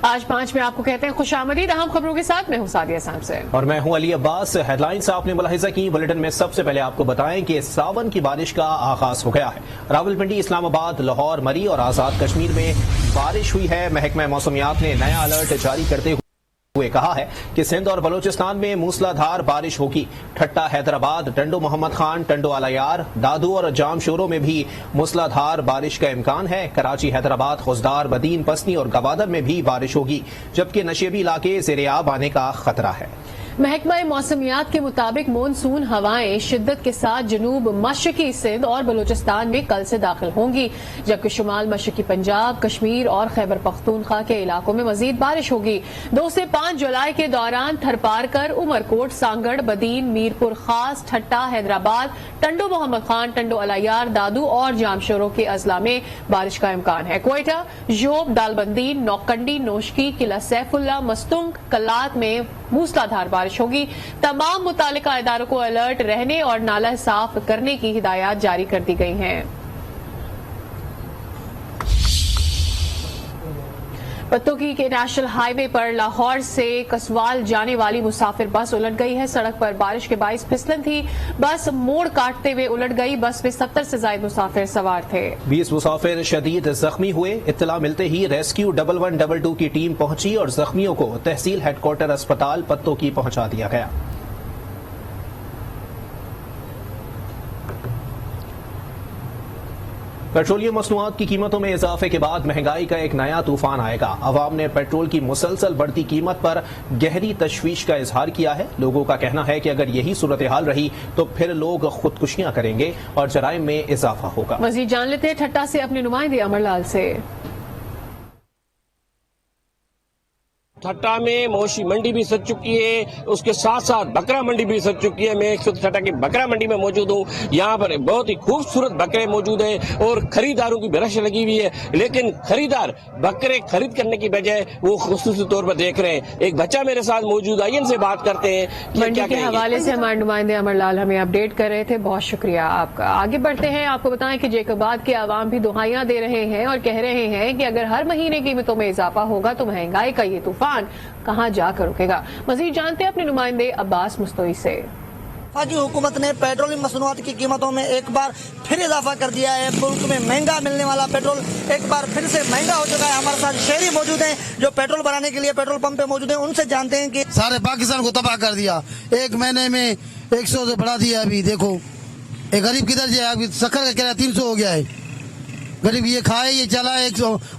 آج 5 میں آپ کو کہتے ہیں خوش آمدید. اہم خبروں کے ساتھ میں ہوں سعدیہ صاحب اور میں ہوں علی عباس. ہیڈ لائنز آپ نے ملاحظہ کی. بلیٹن میں سب سے پہلے آپ کو بتائیں کہ ساون کی بارش کا آغاز ہو گیا ہے. راولپنڈی، اسلام آباد، لاہور، مری اور آزاد کشمیر میں بارش ہوئی ہے. محکمہ موسمیات نے نیا الرٹ جاری کرتے ہوئے کہا ہے کہ سندھ اور بلوچستان میں موسلا دھار بارش ہوگی. ٹھٹا، حیدرآباد، ٹنڈو محمد خان، ٹنڈو الیار، دادو اور جام شوروں میں بھی موسلا دھار بارش کا امکان ہے. کراچی، حیدرآباد، خوزدار، بدین، پسنی اور گوادر میں بھی بارش ہوگی، جبکہ نشیبی علاقے زیر آب آنے کا خطرہ ہے. محکمہ موسمیات کے مطابق مونسون ہوائیں شدت کے ساتھ جنوب مشرقی سندھ اور بلوچستان میں کل سے داخل ہوں گی، جبکہ شمال مشرقی پنجاب، کشمیر اور خیبر پختونخوا کے علاقوں میں مزید بارش ہوگی. 2 سے 5 جولائی کے دوران تھرپارکر، عمرکوٹ، سانگڑ، بدین، میرپور خاص، ٹھٹا، حیدرآباد، ٹنڈو محمد خان، ٹنڈو الیار، دادو اور جامشورو کے اضلاع میں بارش کا امکان ہے. کوئٹہ، ژوب، دالبندین، نوکنڈی، نوشکی، قلعہ سیف اللہ، مستنگ، کلات میں موسلا دھار بارش ہوگی. تمام متعلقہ اداروں کو الرٹ رہنے اور نالہ صاف کرنے کی ہدایات جاری کر دی گئی ہیں. پتوکی کے نیشنل ہائی وے پر لاہور سے کسوال جانے والی مسافر بس الٹ گئی ہے. سڑک پر بارش کے باعث پھسلن تھی. بس موڑ کاٹتے ہوئے الٹ گئی. بس میں 70 سے زائد مسافر سوار تھے. 20 مسافر شدید زخمی ہوئے. اطلاع ملتے ہی ریسکیو 1122 کی ٹیم پہنچی اور زخمیوں کو تحصیل ہیڈ کوارٹر اسپتال پتوکی پہنچا دیا گیا. پیٹرولیم مصنوعات کی قیمتوں میں اضافے کے بعد مہنگائی کا ایک نیا طوفان آئے گا. عوام نے پیٹرول کی مسلسل بڑھتی قیمت پر گہری تشویش کا اظہار کیا ہے. لوگوں کا کہنا ہے کہ اگر یہی صورتحال رہی تو پھر لوگ خودکشیاں کریں گے اور جرائم میں اضافہ ہوگا. مزید جان لیتے ہیں ٹھٹا سے اپنے نمائندے امر لال سے. ٹھٹا میں مویشی منڈی بھی سج چکی ہے، اس کے ساتھ ساتھ بکرا منڈی بھی سج چکی ہے. میں ٹھٹا کی بکرا منڈی میں موجود ہوں. یہاں پر بہت ہی خوبصورت بکرے موجود ہیں اور خریداروں کی برش لگی ہوئی ہے، لیکن خریدار بکرے خرید کرنے کی بجائے وہ خصوصی طور پر دیکھ رہے ہیں. ایک بچہ میرے ساتھ موجود ہے، ان سے بات کرتے ہیں. منڈی کے حوالے سے ہمارے نمائندے امر لال ہمیں اپڈیٹ کر رہے تھے. بہت شکریہ آپ کا. آگے بڑھتے ہیں. آپ کو بتائیں کہ جیکوباد کے عوام بھی دہائیاں دے رہے ہیں اور کہہ رہے ہیں کہ اگر ہر مہینے قیمتوں میں اضافہ ہوگا تو مہنگائی کا یہ طوفان کہاں جا کر رکے گا. مزید جانتے ہیں اپنے نمائندے عباس مستوئی سے. وفاقی حکومت نے پیٹرولیم مصنوعات کی قیمتوں میں ایک بار پھر اضافہ کر دیا ہے. ملک میں مہنگا ملنے والا پیٹرول ایک بار پھر سے مہنگا ہو چکا ہے. ہمارے ساتھ شہری موجود ہیں جو پیٹرول بھرانے کے لیے پیٹرول پمپ پہ موجود ہیں. ان سے جانتے ہیں کہ سارے پاکستان کو تباہ کر دیا. ایک مہینے میں 100 سے بڑھا دیا. ابھی دیکھو ایک غریب کدھر جائے. ابھی شکر کا کرایہ 300 ہو گیا ہے. غریب یہ کھائے یہ چلا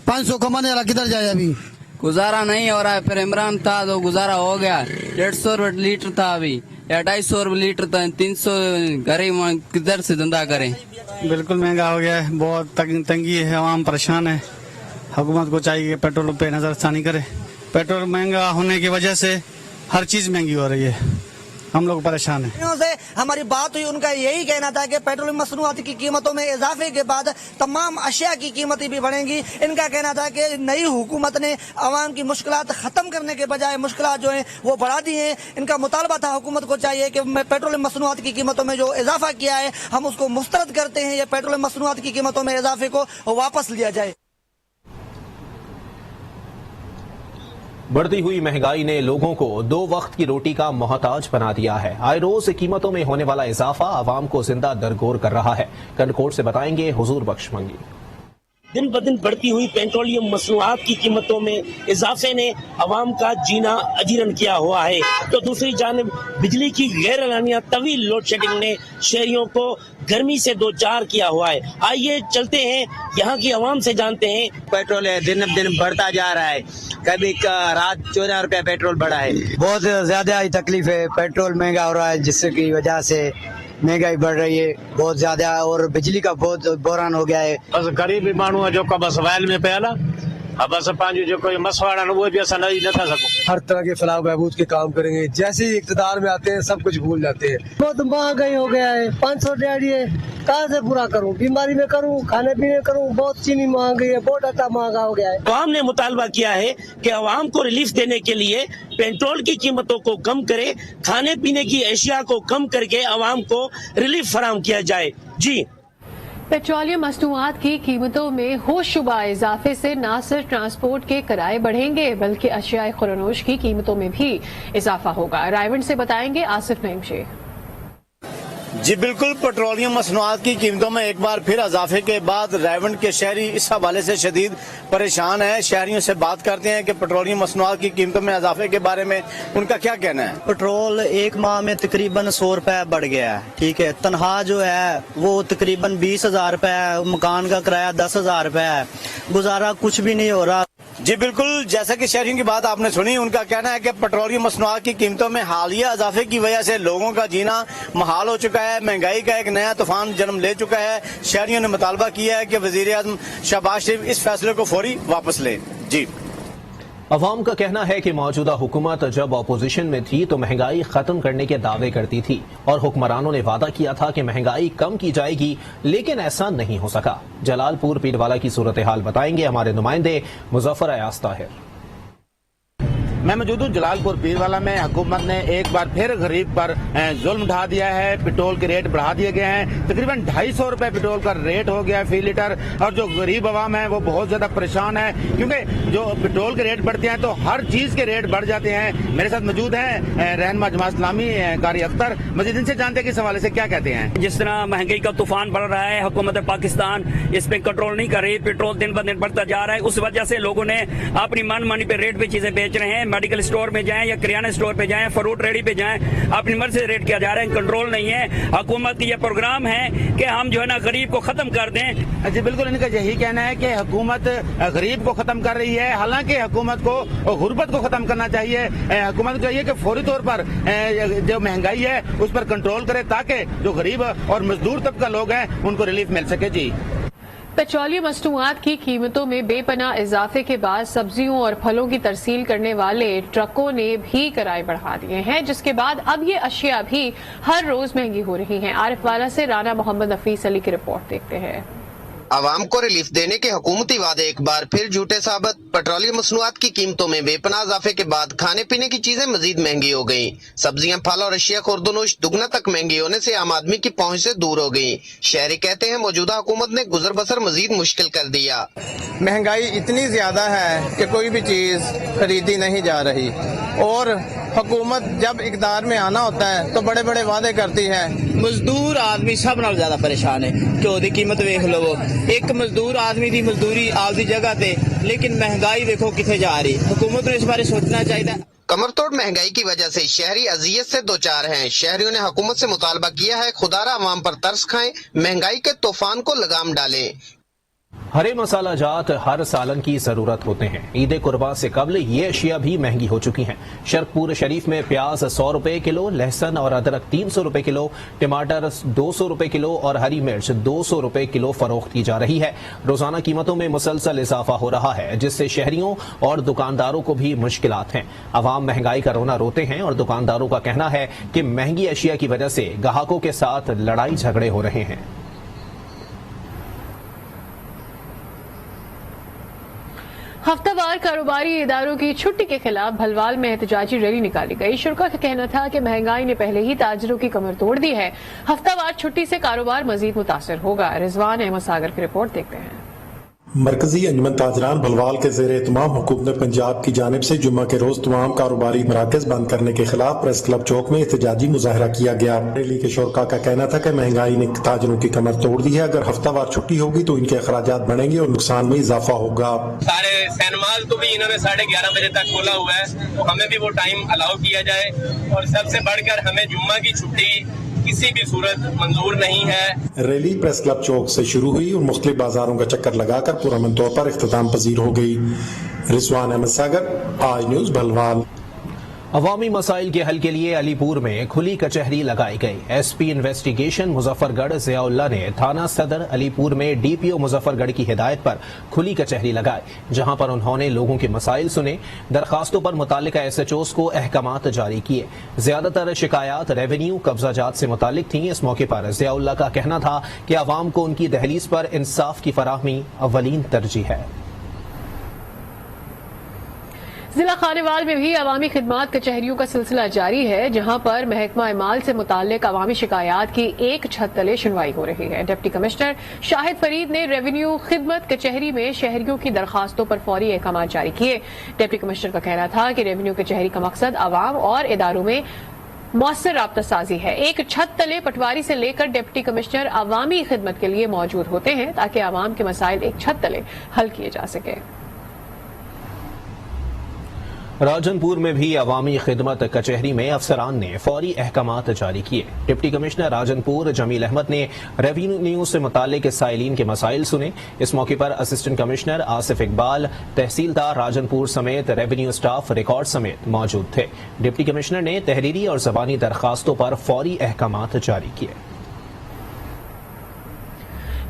500 کمانے والا کدھر جائے. ابھی گزارا نہیں ہو رہا ہے. پھر عمران تھا تو گزارا ہو گیا. 150 روپے لیٹر تھا ابھی یا 250 روپے لیٹر تھا. 300 غریب کدھر سے دھندا کریں. بالکل مہنگا ہو گیا ہے. بہت تنگی ہے. عوام پریشان ہے. حکومت کو چاہیے کہ پیٹرول پہ نظر ثانی کرے. پیٹرول مہنگا ہونے کی وجہ سے ہر چیز مہنگی ہو رہی ہے. ہم لوگ پریشان ہیں. سے ہماری بات ہوئی. ان کا یہی کہنا تھا کہ پیٹرولیم مصنوعات کی قیمتوں میں اضافے کے بعد تمام اشیاء کی قیمتیں بھی بڑھیں گی. ان کا کہنا تھا کہ نئی حکومت نے عوام کی مشکلات ختم کرنے کے بجائے مشکلات جو ہیں وہ بڑھا دی ہیں. ان کا مطالبہ تھا حکومت کو چاہیے کہ پیٹرولیم مصنوعات کی قیمتوں میں جو اضافہ کیا ہے ہم اس کو مسترد کرتے ہیں. یہ پیٹرولیم مصنوعات کی قیمتوں میں اضافے کو واپس لیا جائے. بڑھتی ہوئی مہنگائی نے لوگوں کو 2 وقت کی روٹی کا محتاج بنا دیا ہے. آئے روز قیمتوں میں ہونے والا اضافہ عوام کو زندہ درگور کر رہا ہے. کنکوٹ سے بتائیں گے حضور بخش منگی. دن بدن بڑھتی ہوئی پیٹرولیم مصنوعات کی قیمتوں میں اضافے نے عوام کا جینا اجیرن کیا ہوا ہے. تو دوسری جانب بجلی کی غیر اعلانیہ طویل لوڈ شیڈنگ نے شہریوں کو گرمی سے دو چار کیا ہوا ہے. آئیے چلتے ہیں یہاں کی عوام سے جانتے ہیں. پیٹرول دن دن بڑھتا جا رہا ہے. کبھی رات 14 روپے پیٹرول بڑھا ہے. بہت زیادہ تکلیف ہے. پیٹرول مہنگا ہو رہا ہے جس کی وجہ سے مہنگائی بڑھ رہی ہے بہت زیادہ. اور بجلی کا بہت بحران ہو گیا ہے. بس غریب مانو جو بس وائل میں پہ نا بس پانچ جو کوئی مسواڑا وہ بھی ایسا نہیں نہ سکو. ہر طرح کے فلاح بہبود کے کام کریں گے. جیسے ہی اقتدار میں آتے ہیں سب کچھ بھول جاتے ہیں. بہت مہنگائی ہو گیا ہے. 500 ڈیڑھی ہے. کہاں سے پورا کروں. بیماری میں کروں کھانے پینے کروں. بہت چینی مہنگی ہے. بہت اتا مہنگا ہو گیا ہے. عوام نے مطالبہ کیا ہے کہ عوام کو ریلیف دینے کے لیے پیٹرول کی قیمتوں کو کم کرے, کھانے پینے کی اشیاء کو کم کر کے عوام کو ریلیف فراہم کیا جائے. جی पेट्रोलियम मसनूआत की कीमतों में होशरुबा इजाफे से न सिर्फ ट्रांसपोर्ट के किराए बढ़ेंगे बल्कि अशियाए खुरानोश की कीमतों में भी इजाफा होगा। रायवंड से बताएंगे आसिफ नईम शेख। जी बिल्कुल, पेट्रोलियम मसनूआत की कीमतों में एक बार फिर इजाफे के बाद रायवंड के शहरी इस हवाले से शदीद परेशान है। शहरियों से बात करते हैं कि पेट्रोलियम मसनूआत की कीमतों में इजाफे के बारे में उनका क्या कहना है। पेट्रोल एक माह में तकरीबन 100 रुपए बढ़ गया है, ठीक है। तनख्वाह जो है वो तकरीबन 20,000 रुपए है, मकान का किराया 10,000 रुपए है, गुजारा कुछ भी नहीं हो रहा। जी बिल्कुल, जैसा कि शहरियों की बात आपने सुनी, उनका कहना है कि पेट्रोलियम मसनूआत की कीमतों में हालिया इजाफे की वजह से लोगों का जीना महाल हो चुका है। महंगाई का एक नया तूफान जन्म ले चुका है। शहरियों ने मुतालबा किया है कि वजीर आज़म शहबाज शरीफ इस फैसले को फौरी वापस लें। जी, अवाम का कहना है कि मौजूदा हुकूमत जब अपोजिशन में थी तो महंगाई खत्म करने के दावे करती थी और हुक्मरानों ने वादा किया था कि महंगाई कम की जाएगी, लेकिन ऐसा नहीं हो सका। जलालपुर पीरवाला की सूरत हाल बताएंगे हमारे नुमाइंदे मुजफ्फर अयाज ताहिर। मैं मौजूद हूँ जलालपुर पीरवाला में। हुकूमत ने एक बार फिर गरीब पर जुल्म ढा दिया है। पेट्रोल के रेट बढ़ा दिए गए हैं। तकरीबन 250 रुपए पेट्रोल का रेट हो गया है फी लीटर, और जो गरीब आवाम है वो बहुत ज्यादा परेशान है, क्योंकि जो पेट्रोल के रेट बढ़ते हैं तो हर चीज के रेट बढ़ जाते हैं। मेरे साथ मौजूद है रहनुमा जमात इस्लामी कारी अख्तर। मजीद इनसे जानते हैं कि इस हवाले से क्या कहते हैं। जिस तरह महंगाई का तूफान बढ़ रहा है, हुकूमत पाकिस्तान इस पे कंट्रोल नहीं कर रही, पेट्रोल दिन ब दिन बढ़ता जा रहा है। उस वजह से लोगों ने अपनी मनमानी पे रेट पे चीजें बेच रहे हैं। मेडिकल स्टोर में जाएं या किराना स्टोर पे जाएं, फ्रूट रेडी पे जाएं, अपनी मर्जी से रेट किया जा रहा है, कंट्रोल नहीं है। हुकूमत की ये प्रोग्राम है कि हम जो है ना गरीब को खत्म कर दें। जी बिल्कुल, इनका यही कहना है कि हुकूमत गरीब को खत्म कर रही है, हालांकि हुकूमत को गुर्बत को खत्म करना चाहिए। हुकूमत को चाहिए कि फौरी तौर पर जो महंगाई है उस पर कंट्रोल करे, ताकि जो गरीब और मजदूर तबका लोग हैं उनको रिलीफ मिल सके। जी, पेट्रोलियम मसनूआत की कीमतों में बेपनाह इजाफे के बाद सब्जियों और फलों की तरसील करने वाले ट्रकों ने भी किराए बढ़ा दिए हैं, जिसके बाद अब ये अशिया भी हर रोज महंगी हो रही हैं। आरिफ वाला से राना मोहम्मद नफीस अली की रिपोर्ट देखते हैं। आवाम को रिलीफ देने के हुकूमती वादे एक बार फिर झूठे साबित। पेट्रोलियम मसनूआत की कीमतों में बेपनाह इजाफे के बाद खाने पीने की चीजें मजीद महंगी हो गयी। सब्जियां, फल और अशिया खुर्दनोश दुगना तक महंगी होने से आम आदमी की पहुंच से दूर हो गयी। शहरी कहते हैं मौजूदा हुकूमत ने गुजर बसर मजीद मुश्किल कर दिया। महंगाई इतनी ज्यादा है कि कोई भी चीज खरीदी नहीं जा रही, और हुकूमत जब इक़्तिदार में आना होता है तो बड़े बड़े वादे करती है। मजदूर आदमी सब नाल ज्यादा परेशान है। घ्यो की कीमत वेख लो, एक मजदूर आदमी की मजदूरी आपकी जगह पे, लेकिन महंगाई देखो किथे जा रही। हुकूमत को इस बारे सोचना चाहिए। कमरतोड़ महंगाई की वजह से शहरी अजियत से दो चार हैं। शहरियों ने हुकूमत से मुतालबा किया है खुदारा अवाम पर तरस खाएं, महंगाई के तूफान को लगाम डालें। हरे मसाला जात हर सालन की जरूरत होते हैं। ईद कुर्बान से कबल ये अशिया भी महंगी हो चुकी हैं। शरकपुर शरीफ में प्याज 100 रुपए किलो, लहसुन और अदरक 300 रुपए किलो, टमाटर 200 रुपए किलो और हरी मिर्च 200 रुपए किलो फरोख्त की जा रही है। रोजाना कीमतों में मुसलसल इजाफा हो रहा है, जिससे शहरियों और दुकानदारों को भी मुश्किलात हैं। अवाम महंगाई का रोना रोते हैं और दुकानदारों का कहना है कि महंगी अशिया की वजह से ग्राहकों के साथ लड़ाई झगड़े हो रहे हैं। हफ्तावार कारोबारी इदारों की छुट्टी के खिलाफ भलवाल में एहतजाजी रैली निकाली गई। शुरा का कहना था कि महंगाई ने पहले ही ताजरों की कमर तोड़ दी है। हफ्तावार छुट्टी से कारोबार मजीद मुतासर होगा। रिजवान अहमद सागर की रिपोर्ट देखते हैं। मरकजी अंजुमन ताजरान भलवाल के ज़ेर एहतमाम हुकूमत पंजाब की जानिब से जुम्मा के रोज तमाम कारोबारी मराकज बंद करने के खिलाफ प्रेस क्लब चौक में एहतजाजी मुजाहरा किया गया। रैली के शुरका का कहना था कि महंगाई ने ताजरों की कमर तोड़ दी है। अगर हफ्तावार छुट्टी होगी तो इनके अखराजात बढ़ेंगे और नुकसान में इजाफा होगा। सारे सैनमाल तो भी इन्होंने 11:30 बजे तक खोला हुआ है, तो हमें भी वो टाइम अलाउ किया जाए। और सबसे बढ़कर हमें जुम्मा की छुट्टी किसी भी सूरत मंजूर नहीं है। रैली प्रेस क्लब चौक से शुरू हुई और मुख्तलिफ बाजारों का चक्कर लगाकर पुरअमन तौर पर इख्तिताम पजीर हो गई। रिजवान अहमद सागर, आज न्यूज भलवाल। अवामी मसाइल के हल के लिए अलीपुर में खुली कचहरी लगाई गई। एसपी इन्वेस्टिगेशन मुजफ्फरगढ़ ज़ियाउल्लाह ने थाना सदर अलीपुर में डीपीओ मुजफ्फरगढ़ की हिदायत पर खुली कचहरी लगाई, जहां पर उन्होंने लोगों के मसाइल सुने, दरखास्तों पर मुतालिका एसएचओस को अहकामात जारी किए। ज्यादातर शिकायत रेवेन्यू कब्जाजात से मुतालिक थी। इस मौके पर ज़ियाउल्लाह का कहना था कि अवाम को उनकी दहलीज पर इंसाफ की फराहमी अव्वलीन तरजीह है। ضلع خانیوال میں بھی عوامی خدمات کچہریوں کا سلسلہ جاری ہے، جہاں پر محکمہ اعمال سے متعلق عوامی شکایات کی ایک چھت تلے سنوائی ہو رہی ہے۔ ڈپٹی کمشنر شاہد فرید نے ریونیو خدمت کچہری میں شہریوں کی درخواستوں پر فوری احکامات جاری کیے۔ ڈپٹی کمشنر کا کہنا تھا کہ ریونیو کچہری کا مقصد عوام اور اداروں میں مؤثر رابطہ سازی ہے۔ ایک چھت تلے پٹواری سے لے کر ڈپٹی کمشنر عوامی خدمت کے لیے موجود ہوتے ہیں تاکہ عوام کے مسائل ایک چھت تلے حل کیے جا سکے۔ راجن پور میں بھی عوامی خدمت کچہری میں افسران نے فوری احکامات جاری کیے۔ ڈپٹی کمشنر راجن پور جمیل احمد نے ریونیو سے متعلق سائلین کے مسائل سنے۔ اس موقع پر اسسٹنٹ کمشنر آصف اقبال، تحصیلدار راجن پور سمیت ریونیو سٹاف ریکارڈ سمیت موجود تھے۔ ڈپٹی کمشنر نے تحریری اور زبانی درخواستوں پر فوری احکامات جاری کیے۔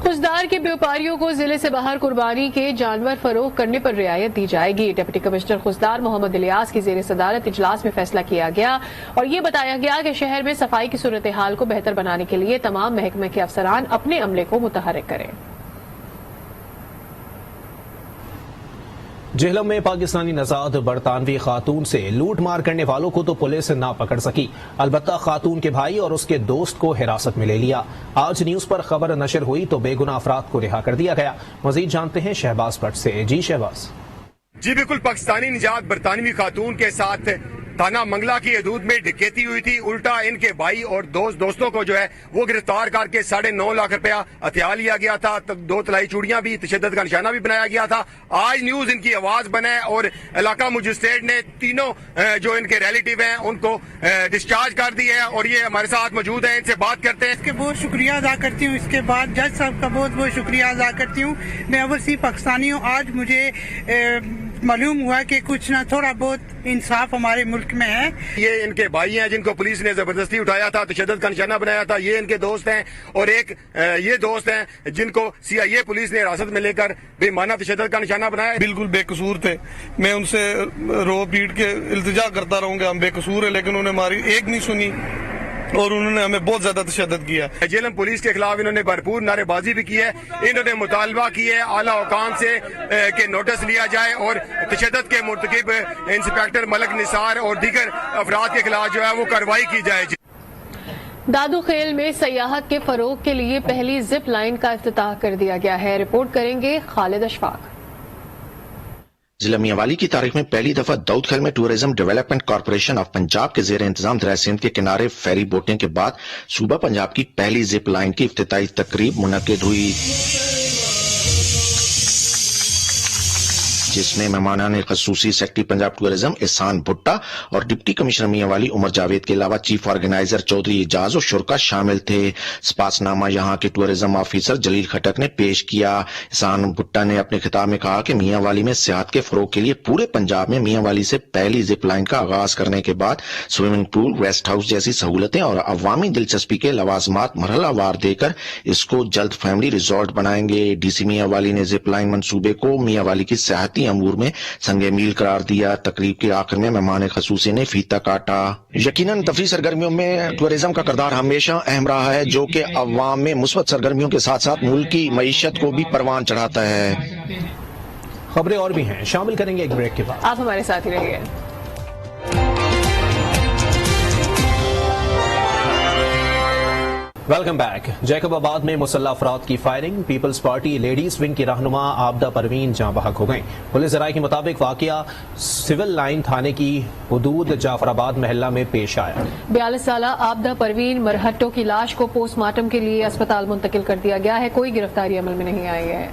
خضدار کے بیوپاریوں کو ضلع سے باہر قربانی کے جانور فروخت کرنے پر رعایت دی جائے گی۔ ڈپٹی کمشنر خضدار محمد الیاس کی زیر صدارت اجلاس میں فیصلہ کیا گیا اور یہ بتایا گیا کہ شہر میں صفائی کی صورتحال کو بہتر بنانے کے لیے تمام محکمے کے افسران اپنے عملے کو متحرک کریں۔ جہلم میں پاکستانی نژاد برطانوی خاتون سے لوٹ مار کرنے والوں کو تو پولیس نہ پکڑ سکی، البتہ خاتون کے بھائی اور اس کے دوست کو حراست میں لے لیا۔ آج نیوز پر خبر نشر ہوئی تو بے گناہ افراد کو رہا کر دیا گیا۔ مزید جانتے ہیں شہباز پٹ سے۔ جی شہباز۔ جی بالکل، پاکستانی نژاد برطانوی خاتون کے ساتھ تھانہ منگلا کی حدود میں ڈکیتی ہوئی تھی، الٹا ان کے بھائی اور دوستوں کو جو ہے وہ گرفتار کر کے 9.5 لاکھ روپیہ ہتھیار لیا گیا تھا، 2 طلائی چوڑیاں بھی، تشدد کا نشانہ بھی بنایا گیا تھا۔ آج نیوز ان کی آواز بنے اور علاقہ مجسٹریٹ نے تینوں جو ان کے ریلیٹیو ہیں ان کو ڈسچارج کر دی ہے اور یہ ہمارے ساتھ موجود ہیں، ان سے بات کرتے ہیں۔ اس کے بہت شکریہ ادا کرتی ہوں، اس کے بعد جج صاحب کا بہت بہت شکریہ ادا کرتی ہوں۔ میں اوورسی پاکستانی ہوں، آج مجھے معلوم ہوا کہ کچھ نہ تھوڑا بہت انصاف ہمارے ملک میں ہے۔ یہ ان کے بھائی ہیں جن کو پولیس نے زبردستی اٹھایا تھا، تشدد کا نشانہ بنایا تھا، یہ ان کے دوست ہیں اور ایک یہ دوست ہیں جن کو CIA پولیس نے حراست میں لے کر بے معنی تشدد کا نشانہ بنایا۔ بالکل بے قصور تھے، میں ان سے رو پیٹ کے التجا کرتا رہوں گا ہم بے قصور ہیں، لیکن انہوں نے ہماری ایک نہیں سنی اور انہوں نے ہمیں بہت زیادہ تشدد کیا۔ جہلم پولیس کے خلاف انہوں نے بھرپور نعرے بازی بھی کی ہے، انہوں نے مطالبہ کی ہے اعلیٰ حکام سے کہ نوٹس لیا جائے اور تشدد کے مرتکب انسپیکٹر ملک نثار اور دیگر افراد کے خلاف جو ہے وہ کارروائی کی جائے۔ دادو خیل میں سیاحت کے فروغ کے لیے پہلی زپ لائن کا افتتاح کر دیا گیا ہے۔ رپورٹ کریں گے خالد اشفاق۔ ضلع میاں والی کی تاریخ میں پہلی دفعہ داؤد خیل میں tourism development corporation of Punjab کے زیر انتظام دریائے سندھ کے کنارے فیری بوٹنگ کے بعد صوبہ پنجاب کی پہلی زپ لائن کی افتتاحی تقریب منعقد ہوئی، جس میں مہمانان خصوصی سیکرٹری پنجاب ٹورزم احسان بھٹا اور ڈپٹی کمشنر میاں والی عمر جاوید کے علاوہ چیف آرگنائزر چودھری اعجاز اور شرکا شامل تھے۔ سپاس نامہ یہاں کے ٹورزم آفیسر جلیل خٹک نے پیش کیا۔ احسان بھٹا نے اپنے خطاب میں کہا کہ میاں والی میں سیاحت کے فروغ کے لیے پورے پنجاب میں میاں والی سے پہلی زپ لائن کا آغاز کرنے کے بعد سوئمنگ پول، ریسٹ ہاؤس جیسی سہولتیں اور عوامی دلچسپی کے لوازمات مرحلہ وار دے کر اس کو جلد فیملی ریزورٹ بنائیں گے۔ ڈی سی میاں والی نے زپ لائن منصوبے کو میاں والی کی سیاحتی امور میں سنگ میل قرار دیا۔ تقریب کے آخر میں مہمان خصوصی نے فیتا کاٹا۔ یقیناً تفریح سرگرمیوں میں ٹورزم کا کردار ہمیشہ اہم رہا ہے، جو کہ عوام میں مثبت سرگرمیوں کے ساتھ ساتھ ملک کی معیشت کو بھی پروان چڑھاتا ہے۔ خبریں اور بھی ہیں، شامل کریں گے ایک بریک کے بعد۔ آپ ہمارے ساتھ ہی رہیے۔ Welcome back. جیکب آباد میں مسلح افراد کی firing, peoples party ladies wing کی رہنما عابدہ پروین جاں بحق ہو گئیں۔ پولیس ذرائع کے مطابق واقعہ سول لائن تھانے کی حدود جعفر آباد محلہ میں پیش آیا۔ 42 سالہ عابدہ پروین مرہٹو کی لاش کو پوسٹ مارٹم کے لیے اسپتال منتقل کر دیا گیا ہے، کوئی گرفتاری عمل میں نہیں آئی ہے۔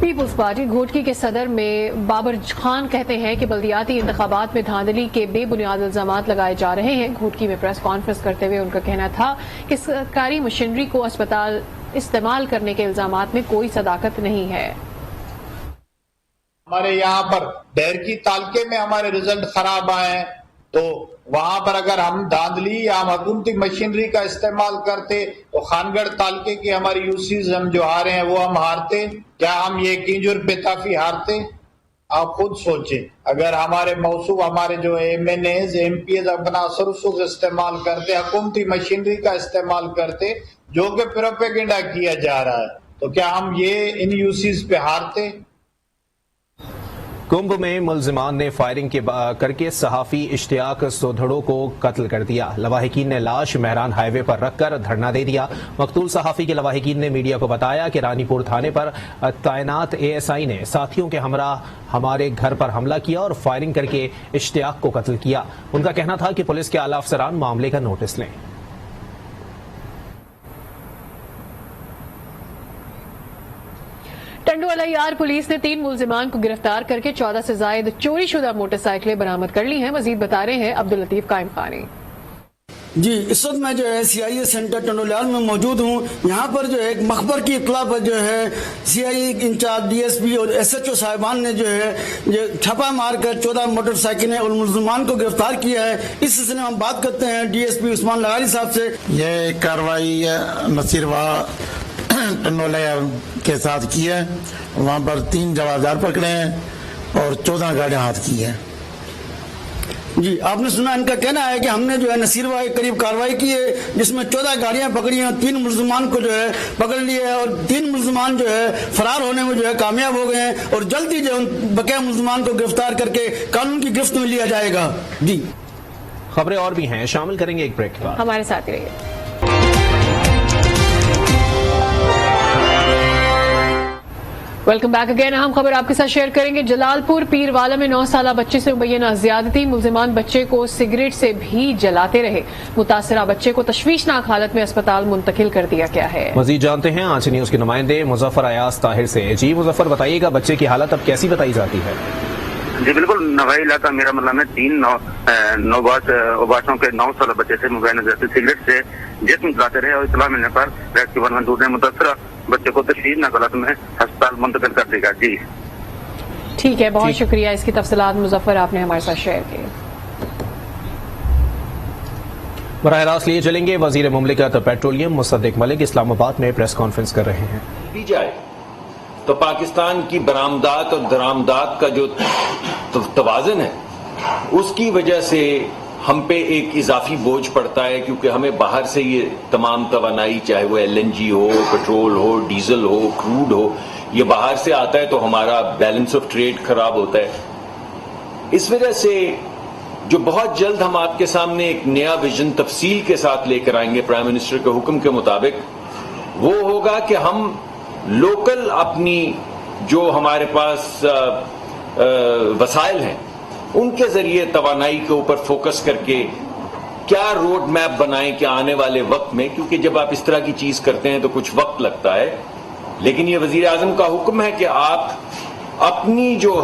پیپلز پارٹی گھوٹکی کے صدر میں بابر خان کہتے ہیں کہ بلدیاتی انتخابات میں دھاندلی کے بے بنیاد الزامات لگائے جا رہے ہیں۔ گھوٹکی میں پریس کانفرنس کرتے ہوئے ان کا کہنا تھا کہ سرکاری مشینری کو اسپتال استعمال کرنے کے الزامات میں کوئی صداقت نہیں ہے۔ ہمارے یہاں پر ڈیر کی تعلقے میں ہمارے رزلٹ خراب آئے ہیں، تو وہاں پر اگر ہم دھاندلی یا ہم حکومتی مشینری کا استعمال کرتے تو خانگڑھ تعلقے کی ہماری یوسیز ہم جو ہارے ہیں وہ ہم ہارتے، کیا ہم یہ کنجور پیتافی ہارتے؟ آپ خود سوچیں، اگر ہمارے موصوف ہمارے جو MNAs MPs اپنا اثر رسوخ استعمال کرتے، حکومتی مشینری کا استعمال کرتے جو کہ پروپیگنڈا کیا جا رہا ہے، तो क्या हम ये इन यूसीज पे हारते? कुंभ में मुलजिमान ने फायरिंग करके सहाफी इश्तियाक सोधड़ो को कत्ल कर दिया। लवाहिकीन ने लाश मेहरान हाईवे पर रखकर धरना दे दिया। मकतूल सहाफी के लवाहिकीन ने मीडिया को बताया कि रानीपुर थाने पर तैनात एएसआई ने साथियों के हमरा हमारे घर पर हमला किया और फायरिंग करके इश्तियाक को कत्ल किया। उनका कहना था कि पुलिस के आला अफसरान मामले का नोटिस लें। टंडोलायार पुलिस ने 3 मुलजिमान को गिरफ्तार करके 14 से जायद चोरी शुदा मोटरसाइकिलें बरामद कर ली हैं। मजीद बता रहे हैं अब्दुल लतीफ कायम खानी। जी, इस वक्त मैं जो है सीआईए सेंटर टंडोलायार में मौजूद हूँ। यहाँ पर जो है एक मखबर की इत्तला पर जो है सीआईए इंचार्ज डीएसपी और एसएचओ साहिबान ने जो है छापा मारकर 14 मोटरसाइकिलें और मुलजिमान को गिरफ्तार किया है। इस सिलसिले में हम बात करते हैं डीएसपी उस्मान लगारी साहब से। ये कार्रवाई नसीरवा टंडोलायार के साथ की है। वहाँ पर 3 जवाबदार पकड़े हैं और 14 गाड़ियां हाथ की है। जी, आपने सुना, इनका कहना है कि हमने जो है नसीरवा के करीब कार्रवाई की है जिसमें 14 गाड़ियां पकड़ी हैं, 3 मुलजिमान को जो है पकड़ लिया है और 3 मुलजिमान जो है फरार होने में जो है कामयाब हो गए हैं और जल्दी जो है बकाया मुलजिमान को गिरफ्तार करके कानून की गिरफ्त में लिया जाएगा। जी, खबरें और भी हैं, शामिल करेंगे एक ब्रेक के बाद। हमारे साथ ही रहिए। Welcome back again. अहम खबर आपके साथ शेयर करेंगे। जलालपुर पीरवाला में 9 साला बच्चे से मुबैना ज्यादती। मुलजिमान बच्चे को सिगरेट से भी जलाते रहे। मुतासरा बच्चे को तशवीशनाक हालत में अस्पताल मुंतकिल कर दिया गया है। मजीद जानते हैं आज न्यूज के नुमाइंदे मुजफ्फर अयाज ताहिर से। जी मुजफ्फर, बताइएगा बच्चे की हालत अब कैसी बताई जाती है? जी बिल्कुल, नवाई इलाका मेरा मतलब में 3 नौबासों के 9 साला बच्चे से मुबैना ज्यादती सिगरेट से जिस्म जलाते रहे और इत्तला मिलने पर रेस्क्यू 112 ने मुतासरा बच्चे को तशवीशनाक हालत में अस्पताल मुंतकिल कर देगा। जी ठीक है, बहुत शुक्रिया इसकी तफसीलात मुजफ्फर आपने हमारे साथ शेयर की। बराह रास्त लिए चलेंगे। वजीर मुमलिकत पेट्रोलियम मुसद्दिक मलिक इस्लामाबाद में प्रेस कॉन्फ्रेंस कर रहे हैं। की जाए तो पाकिस्तान की बरामदात और दरामदात का जो तवाज़ुन है उसकी वजह से हम पे एक इजाफी बोझ पड़ता है, क्योंकि हमें बाहर से ये तमाम तवानाई, चाहे वो एलएनजी हो, पेट्रोल हो, डीजल हो, क्रूड हो, ये बाहर से आता है तो हमारा बैलेंस ऑफ ट्रेड खराब होता है। इस वजह से जो बहुत जल्द हम आपके सामने एक नया विजन तफसील के साथ लेकर आएंगे प्राइम मिनिस्टर के हुक्म के मुताबिक, वो होगा कि हम लोकल अपनी जो हमारे पास वसाइल हैं उनके जरिए तवानाई के ऊपर फोकस करके क्या रोड मैप बनाएं कि आने वाले वक्त में, क्योंकि जब आप इस तरह की चीज करते हैं तो कुछ वक्त लगता है, लेकिन ये वजीर आजम का हुक्म है कि आप अपनी जो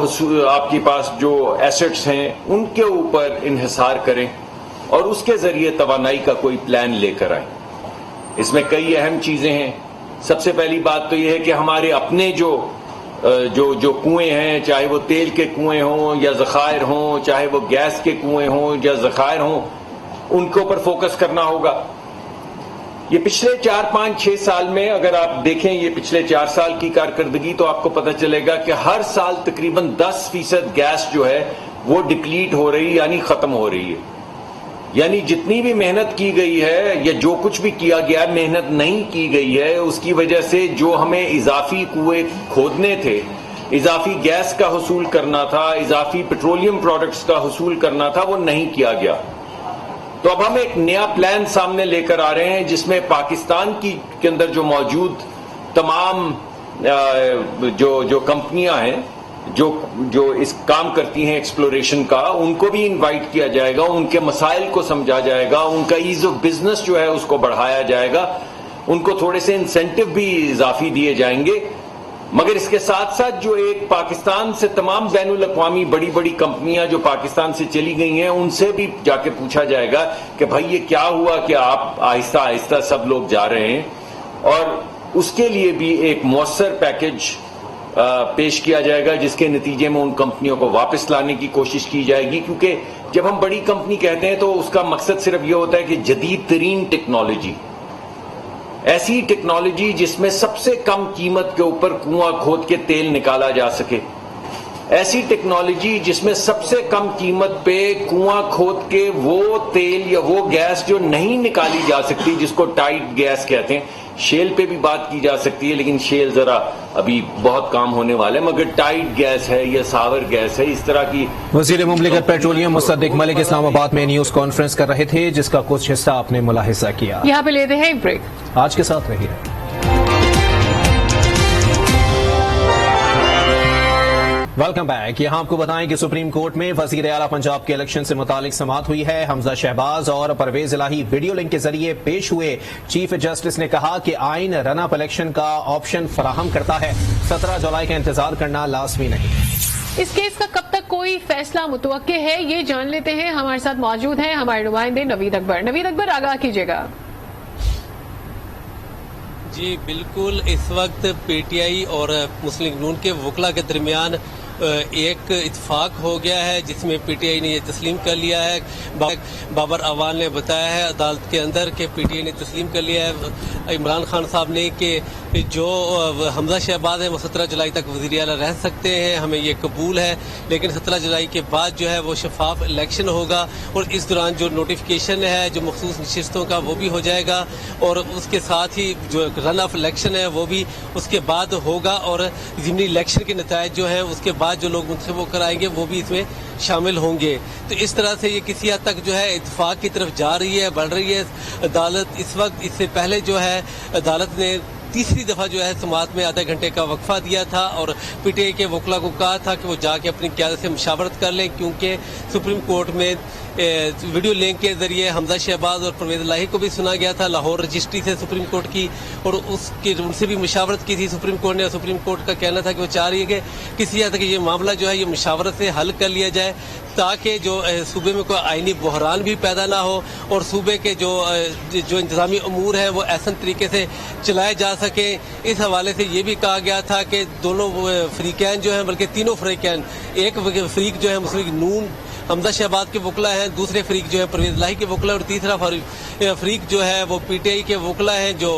आपके पास जो एसेट्स हैं उनके ऊपर इन्हिसार करें और उसके जरिए तवानाई का कोई प्लान लेकर आए। इसमें कई अहम चीजें हैं। सबसे पहली बात तो यह है कि हमारे अपने जो कुएं हैं, चाहे वो तेल के कुएं हों या ज़खायर हों, चाहे वो गैस के कुएं हों या ज़खायर हों, उनके ऊपर फोकस करना होगा। ये पिछले 4, 5, 6 साल में अगर आप देखें ये पिछले 4 साल की कारकर्दगी तो आपको पता चलेगा कि हर साल तकरीबन 10% गैस जो है वो डिप्लीट हो रही, यानी खत्म हो रही है। यानी जितनी भी मेहनत की गई है या जो कुछ भी किया गया है, मेहनत नहीं की गई है, उसकी वजह से जो हमें इजाफी कुएं खोदने थे, इजाफी गैस का हुसूल करना था, इजाफी पेट्रोलियम प्रोडक्ट्स का हुसूल करना था, वो नहीं किया गया। तो अब हम एक नया प्लान सामने लेकर आ रहे हैं जिसमें पाकिस्तान के अंदर जो मौजूद तमाम जो कंपनियां हैं जो इस काम करती हैं एक्सप्लोरेशन का, उनको भी इनवाइट किया जाएगा, उनके मसाइल को समझा जाएगा, उनका ईज ऑफ बिजनेस जो है उसको बढ़ाया जाएगा, उनको थोड़े से इंसेंटिव भी इजाफी दिए जाएंगे। मगर इसके साथ साथ जो एक पाकिस्तान से तमाम बैनुल अक़वामी बड़ी बड़ी कंपनियां जो पाकिस्तान से चली गई हैं उनसे भी जाके पूछा जाएगा कि भाई ये क्या हुआ कि आप आहिस्ता आहिस्ता सब लोग जा रहे हैं, और उसके लिए भी एक मौसर पैकेज पेश किया जाएगा जिसके नतीजे में उन कंपनियों को वापस लाने की कोशिश की जाएगी। क्योंकि जब हम बड़ी कंपनी कहते हैं तो उसका मकसद सिर्फ ये होता है कि जदीद तरीन टेक्नोलॉजी, ऐसी टेक्नोलॉजी जिसमें सबसे कम कीमत के ऊपर कुआं खोद के तेल निकाला जा सके, ऐसी टेक्नोलॉजी जिसमें सबसे कम कीमत पे कुआं खोद के वो तेल या वो गैस जो नहीं निकाली जा सकती, जिसको टाइट गैस कहते हैं, शेल पे भी बात की जा सकती है, लेकिन शेल जरा अभी बहुत काम होने वाला है, मगर टाइट गैस है या सावर गैस है, इस तरह की। वज़ीर मुमलिकत पेट्रोलियम मुसद्दिक मलिक इस्लामाबाद में न्यूज कॉन्फ्रेंस कर रहे थे, जिसका कुछ हिस्सा आपने मुलाहिजा किया। यहाँ पे लेते हैं एक ब्रेक। आज के साथ रहिए। Welcome back. यहाँ आपको बताएं कि सुप्रीम कोर्ट में वजीर आला पंजाब के इलेक्शन से मुतालिक समाअत हुई है। हमजा शहबाज और परवेज इलाही वीडियो लिंक के जरिए पेश हुए। चीफ जस्टिस ने कहा कि आइन रन अप इलेक्शन का ऑप्शन फराहम करता है, 17 जुलाई का इंतजार करना लाजमी नहीं। इस केस का कब तक कोई फैसला मुतवक्के है, ये जान लेते हैं। हमारे साथ मौजूद हैं हमारे नुमाइंदे नवीद अकबर। नवीद अकबर, आगाह कीजिएगा। जी बिल्कुल, इस वक्त पीटीआई और मुस्लिम लीग नून के वकला के दरमियान एक इत्फाक हो गया है, जिसमें पीटीआई ने ये तस्लीम कर लिया है। बाबर अवान ने बताया है अदालत के अंदर कि पीटीआई ने तस्लीम कर लिया है इमरान खान साहब ने कि जो हमजा शहबाज है वो 17 जुलाई तक वज़ीर आला रह सकते हैं, हमें ये कबूल है, लेकिन 17 जुलाई के बाद जो है वो शफाफ इलेक्शन होगा और इस दौरान जो नोटिफिकेशन है जो मखसूस नशिस्तों का वो भी हो जाएगा और उसके साथ ही जो रन ऑफ इलेक्शन है वो भी उसके बाद होगा और ज़िमनी इलेक्शन के नतायज जो है उसके बाद जो लोग मुंतखब होकर आएंगे वो भी इसमें शामिल होंगे। तो इस तरह से ये किसी हद तक जो है इत्तेफाक की तरफ जा रही है, बढ़ रही है अदालत इस वक्त। इससे पहले जो है अदालत ने तीसरी दफा जो है समाअत में आधे घंटे का वक्फा दिया था और पीटीआई के वकला को कहा था कि वो जाके अपनी क़यादत से मुशावरत कर लें, क्योंकि सुप्रीम कोर्ट में वीडियो लिंक के जरिए हमजा शहबाज और परवेज इलाही को भी सुना गया था लाहौर रजिस्ट्री से सुप्रीम कोर्ट की, और उसकी उनसे भी मुशावरत की थी सुप्रीम कोर्ट ने। और सुप्रीम कोर्ट का कहना था कि वो चाह रही है कि किसी हद तक ये मामला जो है ये मुशावरत से हल कर लिया जाए, ताकि जो सूबे में कोई आईनी बहरान भी पैदा ना हो और सूबे के जो इंतजामी अमूर हैं वो ऐसा तरीके से चलाए जा सके। इस हवाले से ये भी कहा गया था कि दोनों फरीकैन जो हैं, बल्कि तीनों फरीकैन, एक फरीक जो है मुस्लिम लीग नून हमजा शहबाज के वकला हैं, दूसरे फरीक जो है परवेज इलाही के वकला और तीसरा फरीक जो है वो पीटीआई के वकला हैं, जो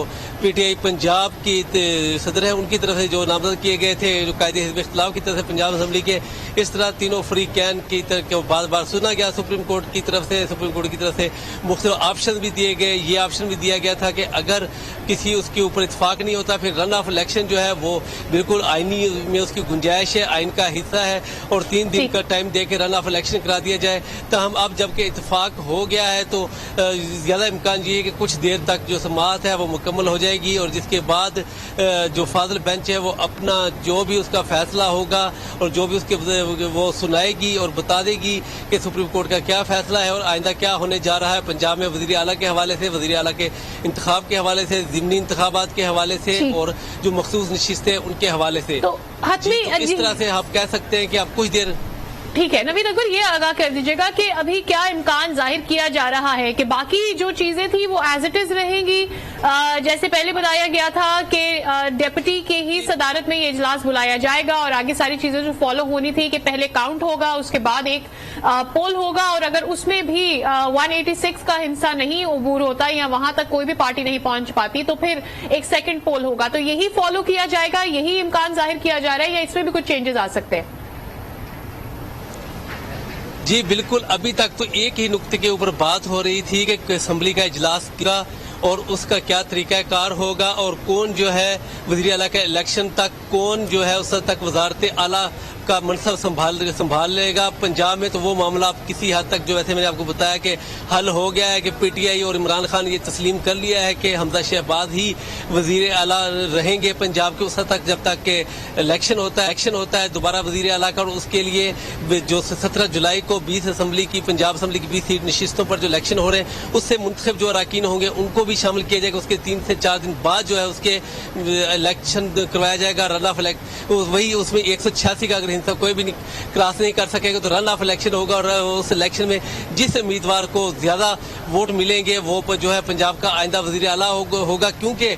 पीटीआई पंजाब की सदर है उनकी तरफ से जो नामजद किए गए थे, जो कायदे हिज़्ब इख्तिलाफ की तरफ से पंजाब असम्बली के। इस तरह तीनों फरीकैन की तरफ बार बार सुना गया सुप्रीम कोर्ट की तरफ से। सुप्रीम कोर्ट की तरफ से मुख्तलिफ ऑप्शन भी दिए गए। ये ऑप्शन भी दिया गया था कि अगर किसी उसके ऊपर इत्फाक नहीं होता फिर रन ऑफ इलेक्शन जो है वो बिल्कुल आईनी में उसकी गुंजाइश है, आइन का हिस्सा है और 3 दिन का टाइम दे के रन ऑफ इलेक्शन करा दिया जाए। तो हम अब जबकि इत्फाक हो गया है तो ज्यादा इम्कान ये है कि कुछ देर तक जो समाअत है वो मुकम्मल हो जाएगी और जिसके बाद जो फाजिल बेंच है वो अपना जो भी उसका फैसला होगा और जो भी उसके वो सुनाएगी और बता देगी कि सुप्रीम कोर्ट का क्या फैसला है और आइंदा क्या होने जा रहा है पंजाब में वज़ीर आला के हवाले से, वज़ीर आला के इंतखाब के हवाले से, ज़िमनी इंतखाबात के हवाले से और जो मखसूस नशिस्तें उनके हवाले से। तो इस तरह से आप कह सकते हैं कि आप कुछ देर। ठीक है नवीद अकबर, ये आगाह कर दीजिएगा कि अभी क्या इम्कान जाहिर किया जा रहा है कि बाकी जो चीजें थी वो एज इट इज रहेंगी, जैसे पहले बताया गया था कि डेप्यूटी के ही सदारत में ये इजलास बुलाया जाएगा और आगे सारी चीजें जो फॉलो होनी थी कि पहले काउंट होगा, उसके बाद एक पोल होगा और अगर उसमें भी 186 का हिस्सा नहीं अबूर होता या वहां तक कोई भी पार्टी नहीं पहुंच पाती तो फिर एक सेकंड पोल होगा। तो यही फॉलो किया जाएगा, यही इम्कान जाहिर किया जा रहा है या इसमें भी कुछ चेंजेस आ सकते हैं? जी बिल्कुल, अभी तक तो एक ही नुक्ते के ऊपर बात हो रही थी कि असेंबली का इजलास किया और उसका क्या तरीकाकार होगा और कौन जो है वज़ीर आला का इलेक्शन तक, कौन जो है उस तक वज़ारत आला का मनसब संभाल लेगा। पंजाब में तो वो मामला अब किसी हद तक जो वैसे मैंने आपको बताया कि हल हो गया है कि पीटीआई और इमरान खान ये तस्लीम कर लिया है कि हमजा शहबाज ही वज़ीर आला रहेंगे पंजाब के उस हद तक जब तक कि इलेक्शन होता है दोबारा वज़ीर आला का। और उसके लिए जो 17 जुलाई को 20 असम्बली की पंजाब असम्बली की 20 सीट नशिस्तों पर जो इलेक्शन हो रहे हैं उससे मुंतखब जो अरकान होंगे उनको भी शामिल किया जाएगा। उसके 3 से 4 दिन बाद जो है उसके इलेक्शन करवाया जाएगा, रन ऑफ इलेक्शन। वही उसमें 186 का अगर हिस्सा कोई भी क्रॉस नहीं कर सकेगा तो रन ऑफ इलेक्शन होगा और उस इलेक्शन में जिस उम्मीदवार को ज्यादा वोट मिलेंगे वो जो है पंजाब का आइंदा वज़ीर आला होगा। क्योंकि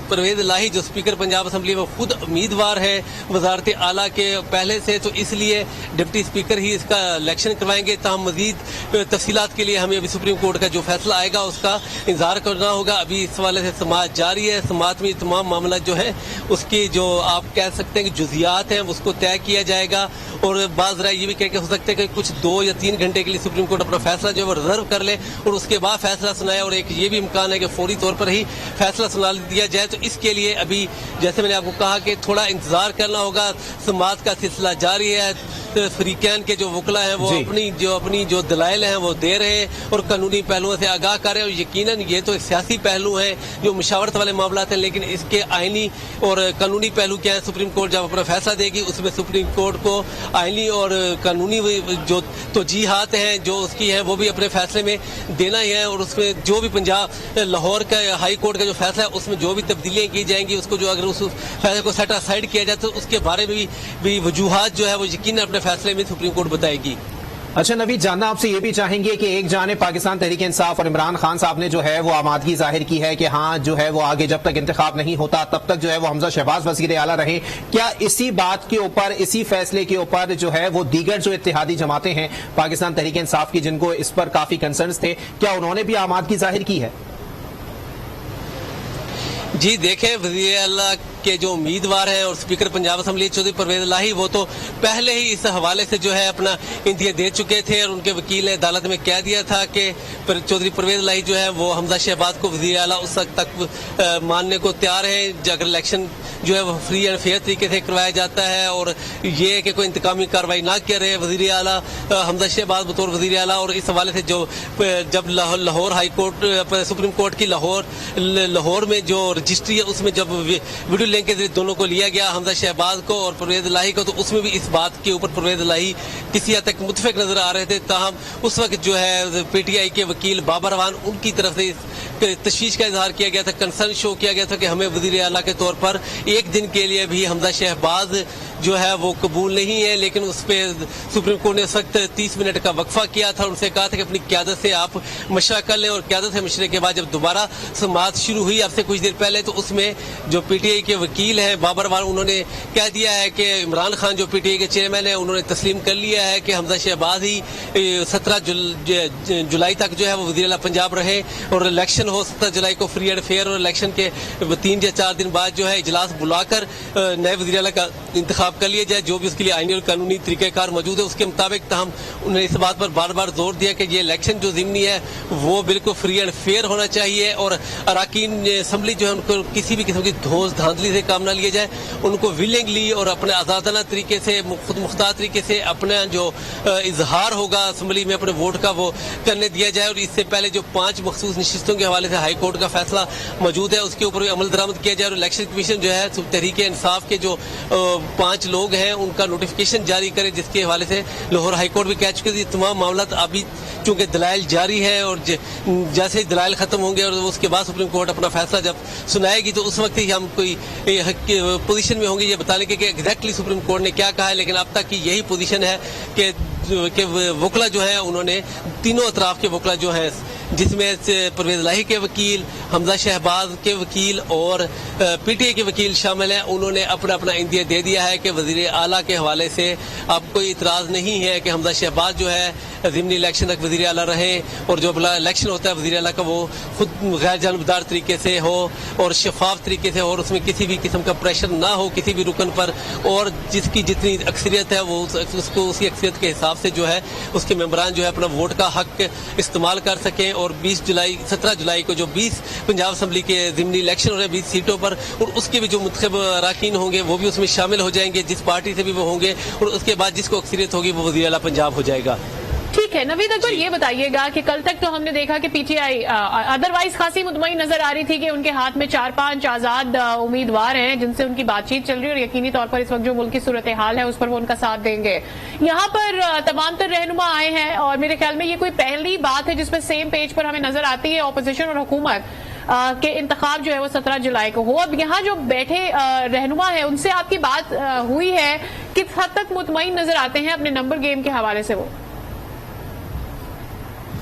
परवेज इलाही जो स्पीकर पंजाब असम्बली में खुद उम्मीदवार है वज़ारत आला के पहले से, तो इसलिए डिप्टी स्पीकर ही इसका इलेक्शन करवाएंगे। तमाम मजीद तफसीलात के लिए हमें अभी सुप्रीम कोर्ट का जो फैसला आएगा उसका इंतजार करना होगा। अभी इस हवाले से समाअत जारी है, समाअत में तमाम मामला जो है उसकी जो आप कह सकते हैं कि जुजियात हैं उसको तय کیا جائے گا. اور بعض رائے یہ بھی کہہ ہو سکتے ہیں کہ کچھ 2 یا 3 گھنٹے کے لیے سپریم کورٹ اپنا فیصلہ جو ہے وہ ریزرو کر لے اور اس کے بعد فیصلہ سنائے, اور ایک یہ بھی امکان ہے کہ فوری طور پر ہی فیصلہ سنا دیا جائے. تو اس کے لیے ابھی جیسے میں نے آپ کو کہا کہ تھوڑا انتظار کرنا ہوگا. سماعت کا سلسلہ جاری ہے. فریقین کے جو وکلا ہیں وہ اپنی جو دلائل ہیں وہ دے رہے ہیں اور قانونی پہلوؤں سے آگاہ کر رہے ہیں. اور یقیناً یہ تو سیاسی پہلو ہیں جو مشاورت والے معاملات ہیں, لیکن اس کے آئینی اور قانونی پہلو کیا ہیں سپریم کورٹ جب اپنا فیصلہ دے گی اس میں سپریم کورٹ کو آئینی اور قانونی جو توجیحات ہیں جو اس کی ہیں وہ بھی اپنے فیصلے میں دینا ہی ہے. اور اس میں جو بھی پنجاب لاہور کا ہائی کورٹ کا جو فیصلہ ہے اس میں جو بھی تبدیلیاں کی جائیں گی اس کو جو اگر اس فیصلے کو سیٹ اسائڈ کیا جائے تو اس کے بارے میں بھی وجوہات جو ہے وہ یقیناً اپنے فیصلے میں سپریم کورٹ بتائے گی. اچھا نوید, جاننا آپ سے یہ بھی چاہیں گے کہ ایک جانب پاکستان تحریک انصاف اور عمران خان صاحب نے جو ہے وہ آمادگی ظاہر کی ہے کہ ہاں جو ہے وہ آگے جب تک انتخاب نہیں ہوتا تب تک جو ہے وہ حمزہ شہباز وزیر اعلیٰ رہے. کیا اسی بات کے اوپر, اسی فیصلے کے اوپر جو ہے وہ دیگر جو اتحادی جماعتیں ہیں پاکستان تحریک انصاف کی جن کو اس پر کافی کنسرنز تھے, کیا انہوں نے بھی آمادگی ظاہر کی ہے؟ جی دیکھیں, وزیر اعلیٰ کے جو امیدوار ہیں اور اسپیکر پنجاب اسمبلی چودھری پرویز الہی وہ تو پہلے ہی اس حوالے سے جو ہے اپنا انتہا دے چکے تھے اور ان کے وکیل نے عدالت میں کہہ دیا تھا کہ چودھری پرویز الہی جو ہے وہ حمزہ شہباز کو وزیر اعلیٰ اس وقت تک ماننے کو تیار ہیں اگر الیکشن جو ہے وہ فری اینڈ فیئر طریقے سے کروایا جاتا ہے اور یہ کہ کوئی انتقامی کارروائی نہ کر رہے وزیر اعلیٰ حمزہ شہباز بطور وزیر اعلیٰ. اور اس حوالے سے جو جب Lahore high court supreme court کی لاہور میں جو رجسٹری ہے اس میں جب ویڈیو لنک کے ذریعے دونوں کو لیا گیا حمزہ شہباز کو اور پرویز الہی کو, تو اس میں بھی اس بات کے اوپر پرویز الہی کسی حد تک متفق نظر آ رہے تھے. تاہم اس وقت جو ہے پی ٹی آئی کے وکیل بابر روان ان کی طرف سے تشویش کا اظہار کیا گیا تھا, کنسرن شو کیا گیا تھا کہ ہمیں وزیر اعلیٰ کے طور پر ایک دن کے لیے بھی حمزہ شہباز جو ہے وہ قبول نہیں ہے. لیکن اس پہ سپریم کورٹ نے اس وقت 30 منٹ کا وقفہ کیا تھا اور ان سے کہا تھا کہ اپنی قیادت سے آپ مشورہ کر لیں. اور قیادت سے مشورے کے بعد جب دوبارہ سماعت شروع ہوئی اب سے کچھ دیر پہلے, تو اس میں جو پی ٹی آئی کے وکیل ہیں بابر وار انہوں نے کہہ دیا ہے کہ عمران خان جو پی ٹی آئی کے چیئرمین ہیں انہوں نے تسلیم کر لیا ہے کہ حمزہ شہباز ہی 17 جولائی تک جو ہے وہ وزیر اعلیٰ پنجاب رہے اور الیکشن ہو 17 جولائی کو فری اینڈ فیئر, اور الیکشن کے 3 یا 4 دن بعد جو ہے اجلاس بلا کر نئے وزیر اعلیٰ کا انتخاب کر لیا جائے جو بھی اس کے لیے آئینی اور قانونی طریقہ کار موجود ہے اس کے مطابق. تاہم انہوں نے اس بات پر بار بار زور دیا کہ یہ الیکشن جو ضمنی ہے وہ بالکل فری اینڈ فیئر ہونا چاہیے اور اراکین اسمبلی جو ہے ان کو کسی بھی قسم کی دھوس دھاندلی سے کام نہ لیا جائے, ان کو ولنگلی اور اپنے آزادانہ طریقے سے خود مختار طریقے سے اپنا جو اظہار ہوگا اسمبلی میں اپنے ووٹ کا وہ کرنے دیا جائے. اور اس سے پہلے جو 5 مخصوص نشستوں کے حوالے سے ہائی کورٹ کا فیصلہ موجود ہے اس کے اوپر بھی عمل درآمد کیا جائے اور الیکشن کمیشن جو ہے تحریک انصاف کے جو 5 لوگ ہیں ان کا نوٹیفکیشن جاری کرے جس کے حوالے سے لاہور ہائی کورٹ بھی کہہ چکے تھے تمام معاملات ابھی چونکہ دلائل جاری ہے اور جیسے دلائل ختم ہوں گے اور اس کے بعد سپریم کورٹ اپنا فیصلہ جب سنائے گی تو اس وقت ہی ہم کوئی پوزیشن میں ہوں گے یہ بتانے کے کہ ایگزیکٹلی سپریم کورٹ نے کیا کہا ہے. لیکن اب تک کی یہی پوزیشن ہے کہ وکلا جو ہیں انہوں نے تینوں اطراف کے وکلا جو ہیں جس میں پرویز الہی کے وکیل, حمزہ شہباز کے وکیل اور پی ٹی آئی کے وکیل شامل ہیں, انہوں نے اپنا انتہا دے دیا ہے کہ وزیر اعلیٰ کے حوالے سے اب کوئی اعتراض نہیں ہے کہ حمزہ شہباز جو ہے ضمنی الیکشن تک وزیر اعلیٰ رہے اور جو الیکشن ہوتا ہے وزیر اعلیٰ کا وہ خود غیر جانبدار طریقے سے ہو اور شفاف طریقے سے ہو اور اس میں کسی بھی قسم کا پریشر نہ ہو کسی بھی رکن پر, اور جس کی جتنی اکثریت ہے وہ اس کو اسی اکثریت کے حساب سے جو ہے اس کے ممبران جو ہے اپنا ووٹ کا حق استعمال کر سکیں. اور 17 جولائی کو جو 20 پنجاب اسمبلی کے ضمنی الیکشن ہو رہے ہیں 20 سیٹوں پر, اور اس کے بھی جو منتخب اراکین ہوں گے وہ بھی اس میں شامل ہو جائیں گے جس پارٹی سے بھی وہ ہوں گے, اور اس کے بعد جس کو اکثریت ہوگی وہ وزیر اعلیٰ پنجاب ہو جائے گا. ٹھیک ہے نوید اکبر, یہ بتائیے گا کہ کل تک تو ہم نے دیکھا کہ پی ٹی آئی ادروائز خاصی مطمئن نظر آ رہی تھی کہ ان کے ہاتھ میں 4-5 آزاد امیدوار ہیں جن سے ان کی بات چیت چل رہی ہے اور یقینی طور پر اس وقت جو ملک کی صورتحال ہے اس پر وہ ان کا ساتھ دیں گے. یہاں پر تمام تر رہنما آئے ہیں اور میرے خیال میں یہ کوئی پہلی بات ہے جس میں سیم پیج پر ہمیں نظر آتی ہے اپوزیشن اور حکومت کہ انتخاب جو ہے وہ 17 جولائی کو ہو. اب یہاں جو بیٹھے رہنما ہیں ان سے آپ کی بات ہوئی ہے, کس حد تک مطمئن نظر آتے ہیں اپنے نمبر گیم کے حوالے سے وہ؟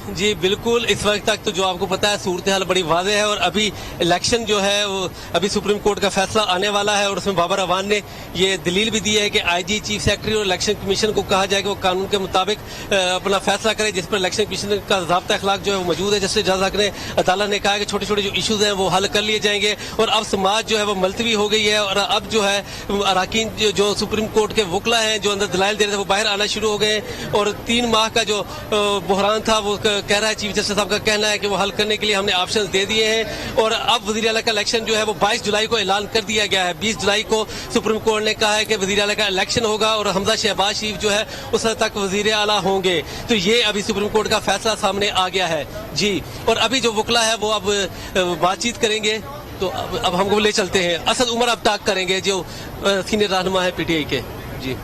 जी बिल्कुल, इस वक्त तक तो जो आपको पता है सूरत हाल बड़ी वाज़ेह है और अभी इलेक्शन जो है वो अभी सुप्रीम कोर्ट का फैसला आने वाला है और उसमें बाबर अवान ने ये दलील भी दी है कि आईजी, चीफ सेक्रेटरी और इलेक्शन कमीशन को कहा जाए कि वो कानून के मुताबिक अपना फैसला करे, जिस पर इलेक्शन कमीशन का ज़ाब्ता अखलाक जो है वो मौजूद है। जस्टिस जज ने अदालत ने कहा कि छोटे छोटे जो इशूज़ हैं वो हल कर लिए जाएंगे और अब समाज जो है वो मुलतवी हो गई है और अब जो है अरकान जो सुप्रीम कोर्ट के वकला हैं जो अंदर दलाइल दे रहे थे वो बाहर आना शुरू हो गए और 3 माह का जो बहरान था वो कह रहा है, चीफ जस्टिस साहब का कहना है कि वो हल करने के लिए हमने ऑप्शन दे दिए हैं और अब वज़ीर आला का इलेक्शन जो है वो 22 जुलाई को ऐलान कर दिया गया है। 20 जुलाई को सुप्रीम कोर्ट ने कहा है कि वज़ीर आला का इलेक्शन होगा और हमजा शहबाज शरीफ जो है उस हद तक वज़ीर आला होंगे। तो ये अभी सुप्रीम कोर्ट का फैसला सामने आ गया है जी। और अभी जो वकला है वो अब बातचीत करेंगे, तो अब हमको ले चलते हैं। असद उमर अब टाक करेंगे जो सीनियर रहनुमा है पीटीआई के जी।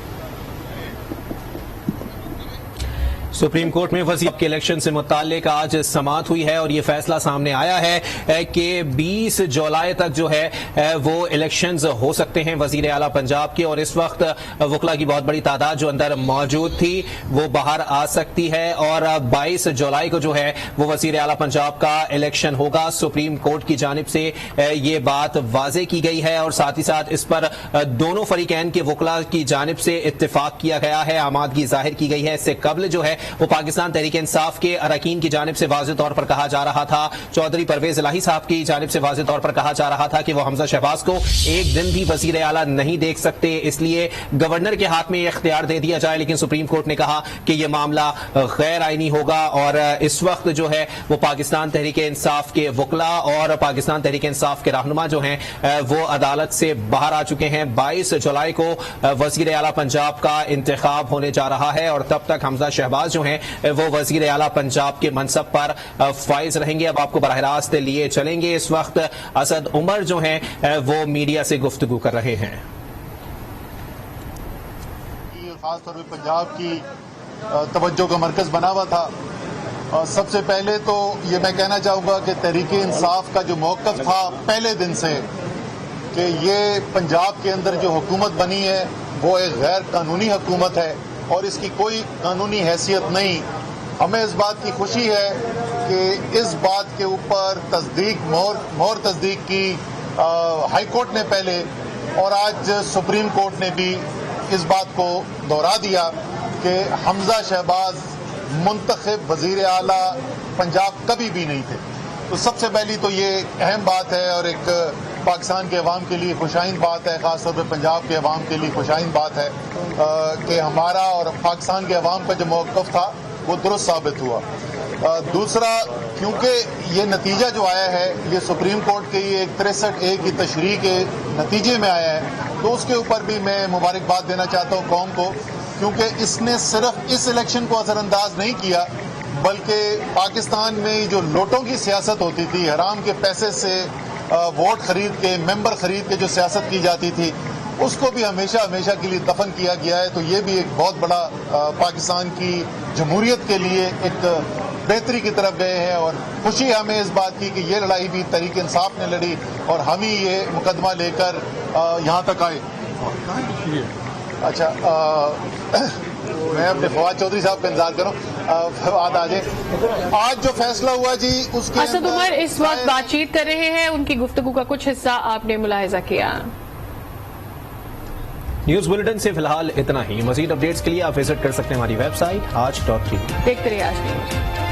सुप्रीम कोर्ट में वज़ीर के इलेक्शन से मुताल्लिक आज समाअत हुई है और ये फैसला सामने आया है कि 20 जुलाई तक जो है वो इलेक्शंस हो सकते हैं वज़ीर आला पंजाब के और इस वक्त वकला की बहुत बड़ी तादाद जो अंदर मौजूद थी वो बाहर आ सकती है और 22 जुलाई को जो है वो वज़ीर आला पंजाब का इलेक्शन होगा। सुप्रीम कोर्ट की जानिब से ये बात वाज़े की गई है और साथ ही साथ इस पर दोनों फरीकैन के वकला की जानिब से इत्तेफाक किया गया है, आमादगी जाहिर की गई है। इससे कबल जो है वो पाकिस्तान तहरीक इंसाफ के अरकान की जानिब से वाज़ेह तौर पर कहा जा रहा था, चौधरी परवेज इलाही साहब की जानिब से वाज़ेह तौर पर कहा जा रहा था कि वो हमजा शहबाज को एक दिन भी वज़ीर आला नहीं देख सकते, इसलिए गवर्नर के हाथ में ये इख्तियार दे दिया जाए। लेकिन सुप्रीम कोर्ट ने कहा कि ये मामला गैर आईनी होगा और इस वक्त जो है वो पाकिस्तान तहरीक इंसाफ के वकला और पाकिस्तान तहरीक इंसाफ के रहनुमा जो हैं वो अदालत से बाहर आ चुके हैं। 22 जुलाई को वज़ीर आला पंजाब का इंतखाब होने जा रहा है और तब तक हमजा शहबाज जो हैं वो वज़ीर आला पंजाब के मनसब पर फाइज रहेंगे। अब आपको बराह रास्त लिए चलेंगे। इस वक्त असद उमर जो हैं वो मीडिया से गुफ्तगू कर रहे हैं। खासतौर पर पंजाब की तवज्जो का मरकज बना हुआ था। सबसे पहले तो ये मैं कहना चाहूँगा कि तहरीक इंसाफ का जो मौक़िफ़ था पहले दिन से कि ये पंजाब के अंदर जो हुकूमत बनी है वो एक गैर कानूनी हुकूमत है और इसकी कोई कानूनी हैसियत नहीं। हमें इस बात की खुशी है कि इस बात के ऊपर तस्दीक मोहर तस्दीक की हाई कोर्ट ने पहले और आज सुप्रीम कोर्ट ने भी इस बात को दोहरा दिया कि हमजा शहबाज मुंतखब वज़ीर आला पंजाब कभी भी नहीं थे। तो सबसे पहली तो ये अहम बात है और एक पाकिस्तान के अवाम के लिए खुशाइन बात है, ख़ासतौर पर पंजाब के अवाम के लिए खुशाइन बात है कि हमारा और पाकिस्तान के अवाम का जो मौक़िफ़ था वो दुरुस्त साबित हुआ। दूसरा, क्योंकि ये नतीजा जो आया है ये सुप्रीम कोर्ट के ये 63A की तशरीह के नतीजे में आया है, तो उसके ऊपर भी मैं मुबारकबाद देना चाहता हूँ कौम को, क्योंकि इसने सिर्फ इस इलेक्शन को असरअंदाज नहीं किया बल्कि पाकिस्तान में जो नोटों की सियासत होती थी, हराम के पैसे से वोट खरीद के, मेंबर खरीद के जो सियासत की जाती थी, उसको भी हमेशा हमेशा के लिए दफन किया गया है। तो ये भी एक बहुत बड़ा पाकिस्तान की जमहूरियत के लिए एक बेहतरी की तरफ गए हैं और खुशी हमें इस बात की कि ये लड़ाई भी तहरीक इंसाफ ने लड़ी और हम ही ये मुकदमा लेकर यहाँ तक आए। अच्छा, मैं अपने फवाद चौधरी साहब का इंतजार करूं, फवाद आ जाए। आज जो फैसला हुआ जी उसके असद उमर इस वक्त बातचीत कर रहे हैं, उनकी गुफ्तगू का कुछ हिस्सा आपने मुलाहिजा किया। न्यूज बुलेटिन से फिलहाल इतना ही। मजीद अपडेट्स के लिए आप विजिट कर सकते हैं हमारी वेबसाइट आज.tv। देखते रहिए आज न्यूज।